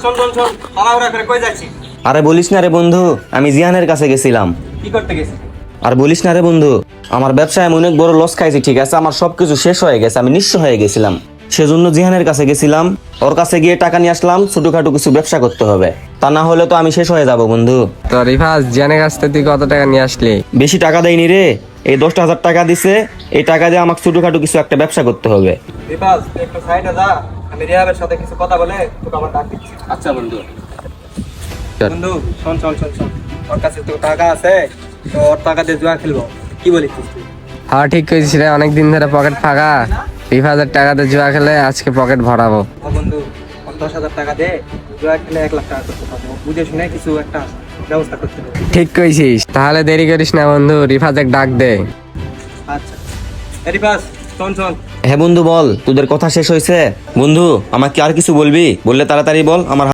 শোন শোন শোন, তাড়াহুড়া করে কই যাচ্ছিস? আরে বলিস না রে বন্ধু, আমি জিহানের কাছে গেছিলাম। কি করতে গেছিস? আর বলিস না রে বন্ধু, আমার ব্যবসায় আমি অনেক বড় লস খাইছি, ঠিক আছে? আমার সবকিছু শেষ হয়ে গেছে, আমি নিঃস্ব হয়ে গেছিলাম। সেজন্য জিহানের কাছে গেছিলাম, ওর কাছে গিয়ে টাকা নিয়ে আসলাম, ছোটখাটো কিছু ব্যবসা করতে হবে, তা না হলে তো আমি শেষ হয়ে যাব বন্ধু। তো রিফাজ, জিয়ানের কাছ থেকে তুই কত টাকা নিয়ে আসলি? বেশি টাকা দেয়নি রে, এই 10,000 টাকা দিছে। এই টাকা দিয়ে আমাকে ছোটখাটো কিছু একটা ব্যবসা করতে হবে। বিপাস, তুই একটু সাইডে যা, আমি রিহাবের সাথে কিছু কথা বলে তোকে আমার ডাক দিচ্ছি। আচ্ছা বন্ধু। বন্ধু শোন শোন শোন শোন, ওর কাছে তো টাকা আছে, তো ওর টাকা দিয়ে জুয়া খেলবো, কি বলিস তুই? হ্যাঁ ঠিক কইছিস রে, অনেকদিন ধরে পকেট ফাঁকা। রিফাজের টাকাতে জুয়া খেলে আজকে পকেট ভরাবো। ও বন্ধু, ওর 10,000 টাকা দে, জুয়া খেলে 1 লাখ টাকা করতে পারবো, বুঝে শুনে কিছু একটা ব্যবস্থা করতে হবে। ঠিক কইছিস, তাহলে দেরি করিস না বন্ধু, রিফাজের ডাক দে। আচ্ছা রিপাস, শোন শোন, হ্যাঁ বন্ধু বল, তোদের কথা শেষ হয়েছে? বন্ধু আমাকে আর কিছু বলবি? বললে তাড়াতাড়ি বল, আমার